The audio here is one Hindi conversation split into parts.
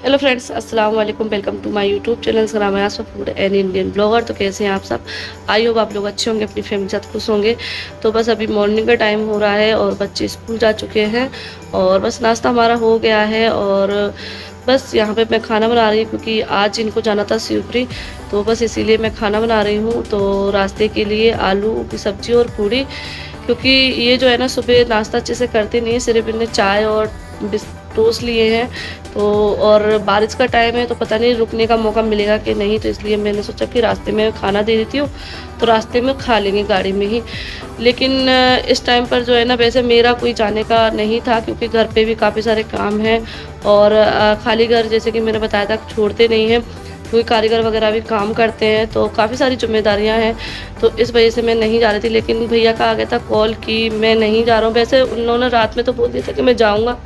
हेलो फ्रेंड्स, अस्सलाम वालेकुम। Welcome to my YouTube channel सलाम Yasar food and Indian blogger. तो कैसे हैं आप सब? आई होप आप लोग अच्छे होंगे, अपनी फैमिली के साथ खुश होंगे। तो बस अभी मॉर्निंग का टाइम हो रहा है और बच्चे स्कूल जा चुके हैं और बस नाश्ता हमारा हो गया है। और बस यहाँ पे मैं खाना बना रही हूँ क्योंकि आज इनको जाना था शिवपुरी, तो बस इसीलिए मैं खाना बना रही हूँ। तो रास्ते के लिए आलू की सब्ज़ी और पूड़ी, क्योंकि ये जो है ना सुबह नाश्ता अच्छे से करते नहीं है, सिर्फ इन्हें चाय और टोस्ट लिए हैं। तो और बारिश का टाइम है तो पता नहीं रुकने का मौका मिलेगा कि नहीं, तो इसलिए मैंने सोचा कि रास्ते में खाना दे देती हूँ तो रास्ते में खा लेंगे गाड़ी में ही। लेकिन इस टाइम पर जो है ना वैसे मेरा कोई जाने का नहीं था क्योंकि घर पे भी काफ़ी सारे काम हैं और खाली घर जैसे कि मैंने बताया था छोड़ते नहीं हैं, कोई कारीगर वगैरह भी काम करते हैं तो काफ़ी सारी जिम्मेदारियां हैं। तो इस वजह से मैं नहीं जा रही थी, लेकिन भैया का आ गया था कॉल कि मैं नहीं जा रहा हूँ। वैसे उन्होंने रात में तो बोल दिया था कि मैं जाऊँगा,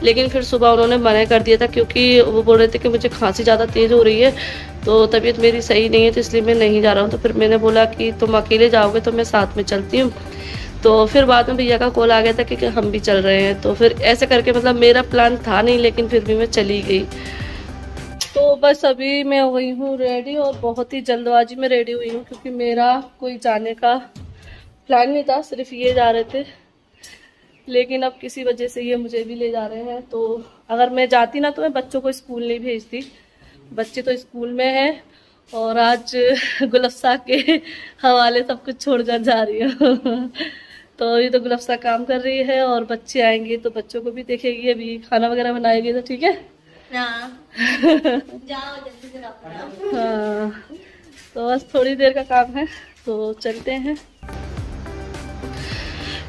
लेकिन फिर सुबह उन्होंने मना कर दिया था क्योंकि वो बोल रहे थे कि मुझे खांसी ज़्यादा तेज़ हो रही है, तो तबीयत मेरी सही नहीं है, तो इसलिए मैं नहीं जा रहा हूँ। तो फिर मैंने बोला कि तुम अकेले जाओगे तो मैं साथ में चलती हूँ। तो फिर बाद में भैया का कॉल आ गया था कि हम भी चल रहे हैं, तो फिर ऐसे करके मतलब मेरा प्लान था नहीं, लेकिन फिर भी मैं चली गई। तो बस अभी मैं हो गई हूँ रेडी और बहुत ही जल्दबाजी में रेडी हुई हूँ क्योंकि मेरा कोई जाने का प्लान नहीं था, सिर्फ ये जा रहे थे, लेकिन अब किसी वजह से ये मुझे भी ले जा रहे हैं। तो अगर मैं जाती ना तो मैं बच्चों को स्कूल नहीं भेजती, बच्चे तो स्कूल में हैं और आज गुलफ्सा के हवाले सब कुछ छोड़ कर जा रही हूँ। तो अभी तो गुलफ्सा काम कर रही है और बच्चे आएंगे तो बच्चों को भी देखेगी, अभी खाना वगैरह बनाएगी तो ठीक है। जाओ जल्दी से। हाँ, तो बस थोड़ी देर का काम है तो चलते हैं।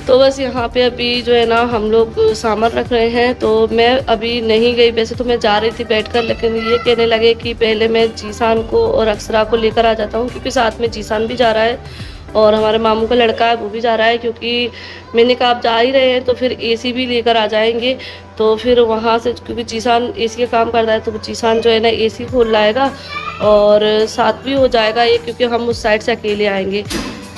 तो बस यहाँ पे अभी जो है ना हम लोग सामान रख रहे हैं, तो मैं अभी नहीं गई, वैसे तो मैं जा रही थी बैठकर, लेकिन ये कहने लगे कि पहले मैं जीसान को और अक्षरा को लेकर आ जाता हूँ क्योंकि साथ में जीसान भी जा रहा है और हमारे मामू का लड़का है वो भी जा रहा है। क्योंकि मैंने कहा आप जा ही रहे हैं तो फिर एसी भी लेकर आ जाएंगे, तो फिर वहाँ से क्योंकि जीसान एसी का काम करता है तो जीसान जो है ना एसी खोल लाएगा और साथ भी हो जाएगा ये, क्योंकि हम उस साइड से अकेले आएंगे।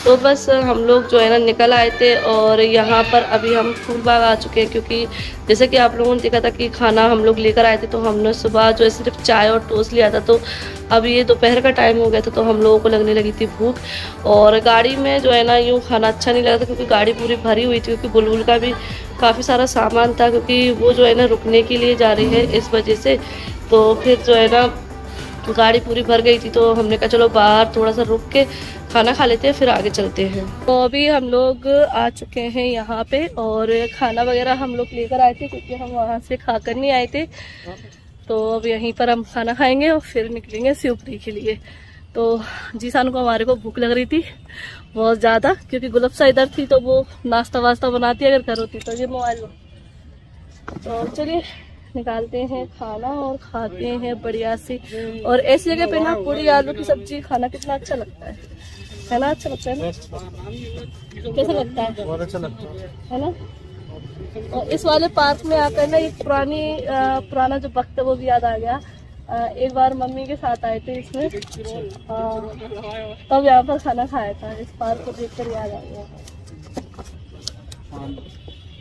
तो बस हम लोग जो है ना निकल आए थे और यहाँ पर अभी हम फूलबाग आ चुके हैं क्योंकि जैसे कि आप लोगों ने देखा था कि खाना हम लोग लेकर आए थे, तो हमने सुबह जो है सिर्फ चाय और टोस्ट लिया था। तो अब ये दोपहर का टाइम हो गया था तो हम लोगों को लगने लगी थी भूख, और गाड़ी में जो है ना यूँ खाना अच्छा नहीं लगा था क्योंकि गाड़ी पूरी भरी हुई थी, क्योंकि बुलबुल का भी काफ़ी सारा सामान था क्योंकि वो जो है ना रुकने के लिए जा रही है इस वजह से। तो फिर जो है ना गाड़ी पूरी भर गई थी तो हमने कहा चलो बाहर थोड़ा सा रुक के खाना खा लेते हैं फिर आगे चलते हैं। तो अभी हम लोग आ चुके हैं यहाँ पे और खाना वगैरह हम लोग लेकर आए थे क्योंकि हम वहाँ से खाकर नहीं आए थे। तो अब यहीं पर हम खाना खाएंगे और फिर निकलेंगे शिवपुरी के लिए। तो जीसान को हमारे को भूख लग रही थी बहुत ज़्यादा, क्योंकि गुलफ्सा इधर थी तो वो नाश्ता वास्ता बनाती अगर घर होती तो। ये मोबाइल तो चलिए निकालते हैं खाना और खाते हैं बढ़िया सी। और ऐसी जगह पे ना पूरी आलू की सब्जी खाना कितना अच्छा लगता है ना? अच्छा लगता है ना? कैसा लगता है? बहुत अच्छा लगता है ना? और इस वाले पार्क में आकर ना एक पुराना जो वक्त है वो भी याद आ गया। एक बार मम्मी के साथ आए थे इसमें, तब यहाँ पर खाना खाया था, इस पार्क को देखकर याद आ गया।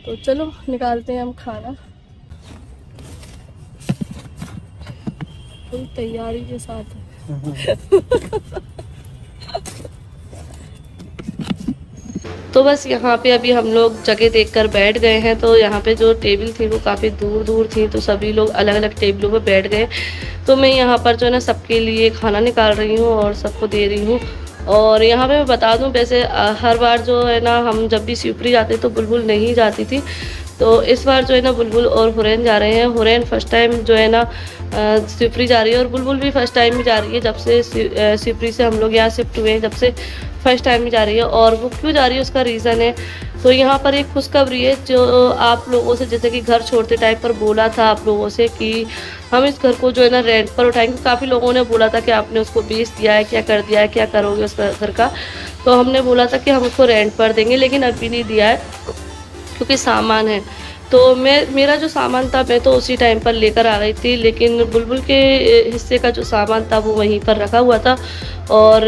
तो चलो निकालते हैं हम खाना पूरी तैयारी के साथ। तो बस यहाँ पे अभी हम लोग जगह देखकर बैठ गए हैं। तो यहाँ पे जो टेबल थी वो काफ़ी दूर दूर थी, तो सभी लोग अलग अलग टेबलों पे बैठ गए। तो मैं यहाँ पर जो है ना सबके लिए खाना निकाल रही हूँ और सबको दे रही हूँ। और यहाँ पे मैं बता दूँ, वैसे हर बार जो है ना हम जब भी शिवपुरी जाते तो बुलबुल नहीं जाती थी, तो इस बार जो है ना बुलबुल और हुरैन जा रहे हैं। हुरैन फर्स्ट टाइम जो है ना शिवपुरी जा रही है और बुलबुल भी फर्स्ट टाइम ही जा रही है। जब से शिवपुरी से हम लोग यहाँ शिफ्ट हुए हैं जब से फर्स्ट टाइम ही जा रही है। और वो क्यों जा रही है उसका रीज़न है। तो यहाँ पर एक खुशखबरी है जो आप लोगों से, जैसे कि घर छोड़ते टाइम पर बोला था आप लोगों से कि हम इस घर को जो है ना रेंट पर उठाएंगे। काफ़ी लोगों ने बोला था कि आपने उसको बेच दिया है, क्या कर दिया है, क्या करोगे उस घर का। तो हमने बोला था कि हम उसको रेंट पर देंगे, लेकिन अभी नहीं दिया है क्योंकि सामान है। तो मेरा जो सामान था मैं तो उसी टाइम पर लेकर आ गई थी, लेकिन बुलबुल के हिस्से का जो सामान था वो वहीं पर रखा हुआ था। और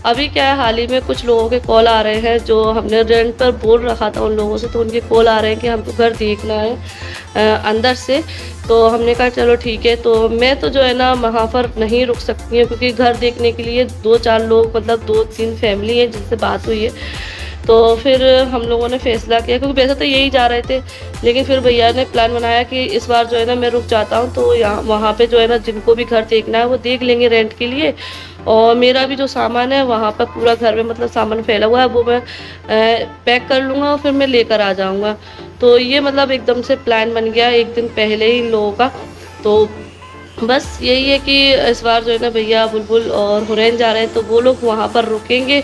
अभी क्या है, हाल ही में कुछ लोगों के कॉल आ रहे हैं जो हमने रेंट पर बोल रखा था उन लोगों से, तो उनके कॉल आ रहे हैं कि हमको घर देखना है अंदर से। तो हमने कहा चलो ठीक है। तो मैं तो जो है ना वहाँ पर नहीं रुक सकती हूँ, क्योंकि घर देखने के लिए 2-4 लोग, मतलब 2-3 फैमिली है जिनसे बात हुई है। तो फिर हम लोगों ने फैसला किया, क्योंकि वैसे तो यही जा रहे थे, लेकिन फिर भैया ने प्लान बनाया कि इस बार जो है ना मैं रुक जाता हूँ, तो यहाँ वहाँ पे जो है ना जिनको भी घर देखना है वो देख लेंगे रेंट के लिए। और मेरा भी जो सामान है वहाँ पर पूरा घर में मतलब सामान फैला हुआ है, वो मैं पैक कर लूँगा और फिर मैं लेकर आ जाऊँगा। तो ये मतलब एकदम से प्लान बन गया एक दिन पहले ही इन लोगों का। तो बस यही है कि इस बार जो है ना भैया, बुलबुल और हुरैन जा रहे हैं, तो वो लोग वहाँ पर रुकेंगे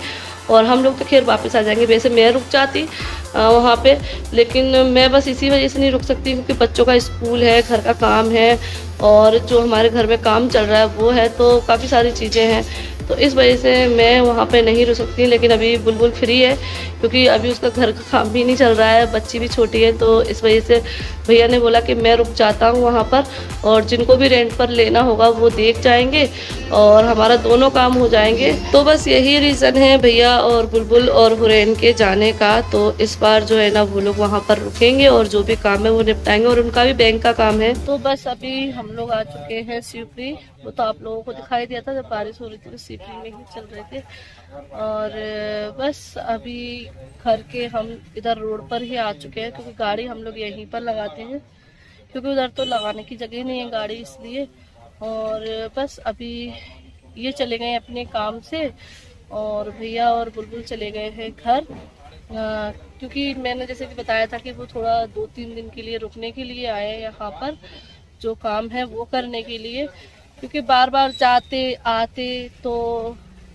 और हम लोग तो खैर वापस आ जाएंगे। वैसे मैं रुक जाती वहाँ पे, लेकिन मैं बस इसी वजह से नहीं रुक सकती क्योंकि बच्चों का स्कूल है, घर का काम है, और जो हमारे घर में काम चल रहा है वो है, तो काफ़ी सारी चीज़ें हैं। तो इस वजह से मैं वहाँ पे नहीं रुक सकती। लेकिन अभी बुलबुल फ्री है क्योंकि अभी उसका घर का काम भी नहीं चल रहा है, बच्ची भी छोटी है, तो इस वजह से भैया ने बोला कि मैं रुक जाता हूँ वहाँ पर, और जिनको भी रेंट पर लेना होगा वो देख जाएंगे और हमारा दोनों काम हो जाएंगे। तो बस यही रीज़न है भैया और बुलबुल और हुरैन के जाने का। तो इस बार जो है ना वो लोग वहाँ पर रुकेंगे और जो भी काम है वो निपटाएंगे, और उनका भी बैंक का काम है। तो बस अभी हम लोग आ चुके हैं शिवपुरी। वो तो आप लोगों को दिखाई दिया था जब बारिश हो रही थी, तो शिवपुरी में ही चल रहे थे। और बस अभी घर के हम इधर रोड पर ही आ चुके हैं, क्योंकि गाड़ी हम लोग यहीं पर लगाते हैं, क्योंकि उधर तो लगाने की जगह नहीं है गाड़ी, इसलिए। और बस अभी ये चले गए अपने काम से, और भैया और बुलबुल चले गए हैं घर, क्योंकि मैंने जैसे कि बताया था कि वो थोड़ा 2-3 दिन के लिए रुकने के लिए आए हैं यहाँ पर, जो काम है वो करने के लिए। क्योंकि बार बार जाते आते तो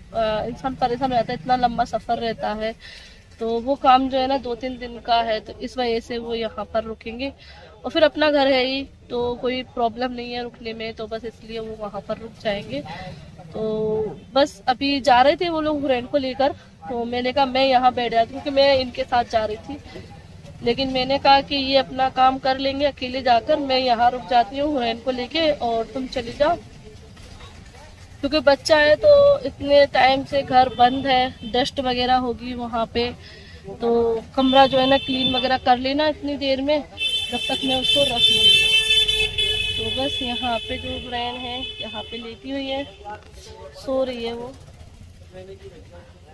इंसान परेशान हो जाता है, इतना लंबा सफ़र रहता है। तो वो काम जो है ना 2-3 दिन का है, तो इस वजह से वो यहाँ पर रुकेंगे। और फिर अपना घर है ही, तो कोई प्रॉब्लम नहीं है रुकने में, तो बस इसलिए वो वहाँ पर रुक जाएंगे। तो बस अभी जा रहे थे वो लोग हुरैन को लेकर, तो मैंने कहा मैं यहाँ बैठ जाती हूँ, क्योंकि मैं इनके साथ जा रही थी। लेकिन मैंने कहा कि ये अपना काम कर लेंगे अकेले जाकर, मैं यहाँ रुक जाती हूँ हुरैन को लेके, और तुम चली जाओ। क्योंकि बच्चा है तो इतने टाइम से घर बंद है, डस्ट वगैरह होगी वहाँ पे, तो कमरा जो है ना क्लीन वगैरह कर लेना इतनी देर में, जब तक मैं उसको रख लूँगी। तो बस यहाँ पे जो हुरैन है यहाँ पे लेटी हुई है, सो रही है वो।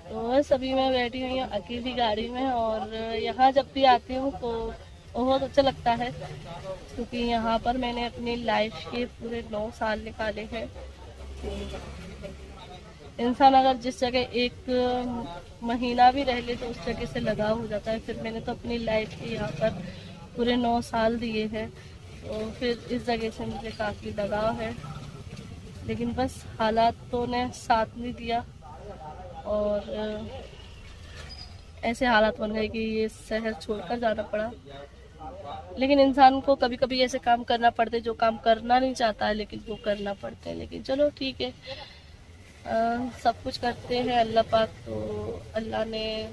तो बस अभी मैं बैठी हुई हूँ अकेली गाड़ी में, और यहाँ जब भी आती हूँ तो बहुत अच्छा लगता है, क्योंकि यहाँ पर मैंने अपनी लाइफ के पूरे 9 साल निकाले हैं। इंसान अगर जिस जगह एक महीना भी रह ले तो उस जगह से लगाव हो जाता है। फिर मैंने तो अपनी लाइफ के यहाँ पर पूरे 9 साल दिए हैं, तो फिर इस जगह से मुझे काफ़ी लगाव है। लेकिन बस हालात तो ने साथ नहीं दिया, और ऐसे हालात बन गए कि ये शहर छोड़कर जाना पड़ा। लेकिन इंसान को कभी कभी ऐसे काम करना पड़ते जो काम करना नहीं चाहता है, लेकिन वो करना पड़ते हैं। लेकिन चलो ठीक है, सब कुछ करते हैं अल्लाह पाक, तो अल्लाह ने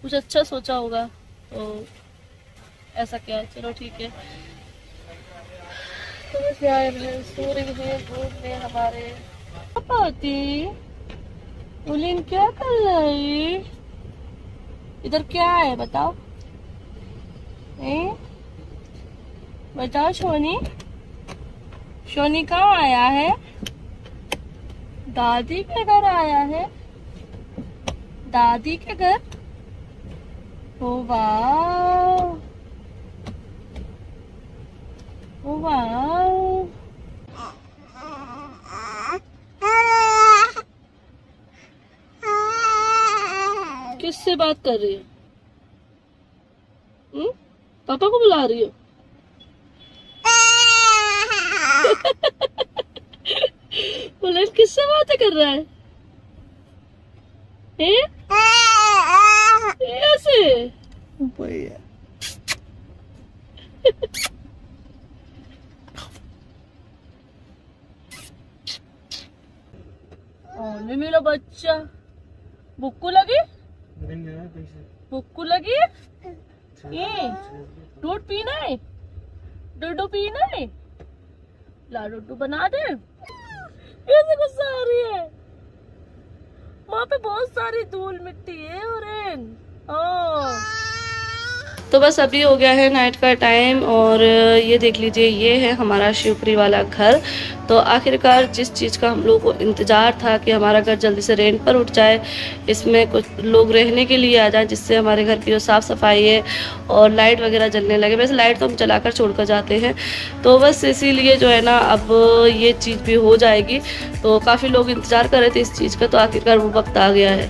कुछ अच्छा सोचा होगा, तो ऐसा क्या है, चलो ठीक है। तो बस यार सो रही है धूप में हमारे पाती। उलिन क्या कर रही, इधर क्या है बताओ, बताओ शोनी, शोनी कहाँ आया है, दादी के घर आया है, दादी के घर। ओ वाह, ओ वाह, किससे बात कर रही हो? पापा को बुला रही हो? बोले किससे बातें कर रहा है? ऐसे मेरा बच्चा, बुक्कू लगी, बुक्कू लगी, ये दूध पीना है, दूध पीना है, ला दूध बना दे। कैसे गुस्सा आ रही है, वहाँ पे बहुत सारी धूल मिट्टी है ओरेन। तो बस अभी हो गया है नाइट का टाइम और ये देख लीजिए ये है हमारा शिवपुरी वाला घर। तो आखिरकार जिस चीज़ का हम लोगों को इंतज़ार था कि हमारा घर जल्दी से रेंट पर उठ जाए, इसमें कुछ लोग रहने के लिए आ जाए, जिससे हमारे घर की जो साफ़ सफाई है और लाइट वगैरह जलने लगे। वैसे लाइट तो हम चलाकर छोड़कर जाते हैं, तो बस इसीलिए जो है ना अब ये चीज़ भी हो जाएगी। तो काफ़ी लोग इंतज़ार कर रहे थे इस चीज़ का, तो आखिरकार वो वक्त आ गया है।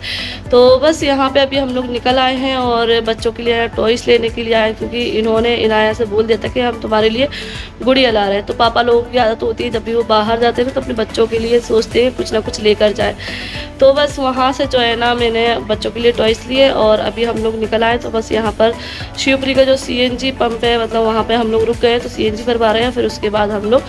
तो बस यहाँ पर अभी हम लोग निकल आए हैं और बच्चों के लिए टॉयस लेने के लिए आए, क्योंकि इन्होंने इनाया से बोल दिया था कि हम तुम्हारे लिए गुड़िया ला रहे हैं। तो पापा लोगों की आदत होती है जब भी वो बाहर जाते हैं तो अपने बच्चों के लिए सोचते हैं कुछ ना कुछ लेकर जाए। तो बस वहाँ से जो है ना मैंने बच्चों के लिए टॉयस लिए और अभी हम लोग निकल आए। तो बस यहाँ पर शिवपुरी का जो CNG पंप है, मतलब वहाँ पे हम लोग रुक गए, तो CNG भरवा रहे हैं। फिर उसके बाद हम लोग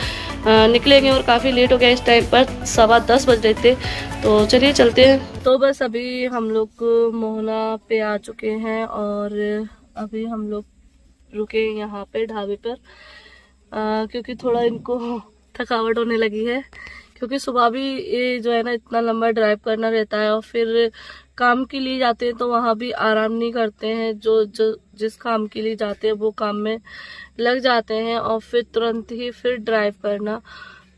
निकलेंगे और काफ़ी लेट हो गया इस टाइम पर, 10:15 बज रहे थे। तो चलिए चलते हैं। तो बस अभी हम लोग मोहना पे आ चुके हैं और अभी हम लोग रुके यहाँ पे ढाबे पर, क्योंकि थोड़ा इनको थकावट होने लगी है, क्योंकि सुबह भी ये जो है ना इतना लंबा ड्राइव करना रहता है और फिर काम के लिए जाते हैं तो वहाँ भी आराम नहीं करते हैं। जो जिस काम के लिए जाते हैं वो काम में लग जाते हैं और फिर तुरंत ही फिर ड्राइव करना,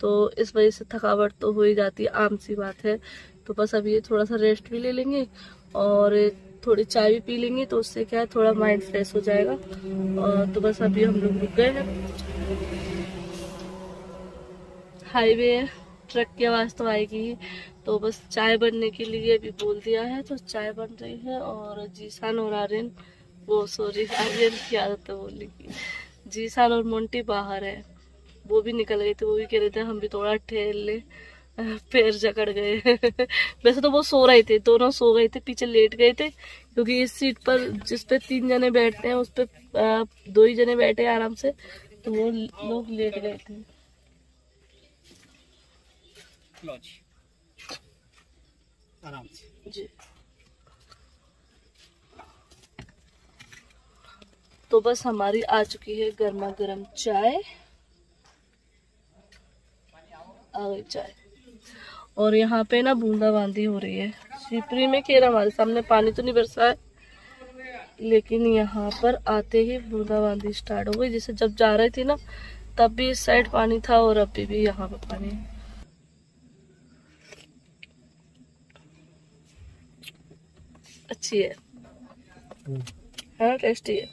तो इस वजह से थकावट तो हो ही जाती है, आम सी बात है। तो बस अभी ये थोड़ा सा रेस्ट भी ले लेंगे और थोड़ी चाय भी पी लेंगे, तो उससे क्या है थोड़ा माइंड फ्रेश हो जाएगा। और तो बस अभी हम लोग रुक गए हैं, हाईवे है, ट्रक की आवाज़ तो आएगी। तो बस चाय बनने के लिए अभी बोल दिया है, तो चाय बन रही है। और जीसान और आर्यन, वो सॉरी आर्यन की आदत है बोलने की, जीसान और मोंटी बाहर है, वो भी निकल गए थे। वो भी कह रहे थे हम भी थोड़ा टहल ले, पैर जकड़ गए। वैसे तो वो सो रहे थे, दोनों सो गए थे, पीछे लेट गए थे, क्योंकि इस सीट पर जिस पे 3 जने बैठते हैं उस पे 2 ही जने बैठे आराम से, तो वो लोग लेट गए थे। आराम से जी। तो बस हमारी आ चुकी है गर्मा गर्म चाय, आ गई चाय। और यहाँ पे ना बूंदाबांदी हो रही है। शिवपुरी में खेर हमारे सामने पानी तो नहीं बरसा है, लेकिन यहाँ पर आते ही बूंदाबांदी स्टार्ट हो गई। जैसे जब जा रही थी ना तब भी इस साइड पानी था और अभी भी यहाँ पे पानी है। अच्छी है, हाँ टेस्टी है।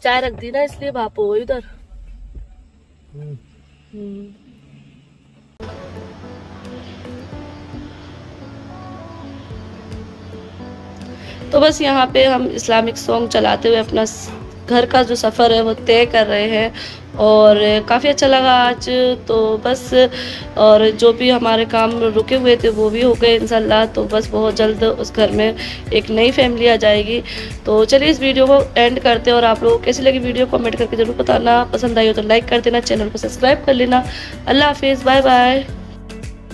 चाय रख दी ना इसलिए भाप हो गई उधर। तो बस यहाँ पे हम इस्लामिक सॉन्ग चलाते हुए अपना घर का जो सफ़र है वो तय कर रहे हैं और काफ़ी अच्छा लगा आज। तो बस और जो भी हमारे काम रुके हुए थे वो भी हो गए इंशाल्लाह। तो बस बहुत जल्द उस घर में एक नई फैमिली आ जाएगी। तो चलिए इस वीडियो को एंड करते हैं और आप लोगों को कैसी लगी वीडियो कमेंट करके ज़रूर बताना। पसंद आई हो तो लाइक कर देना, चैनल को सब्सक्राइब कर लेना। अल्लाह हाफिज़, बाय बाय।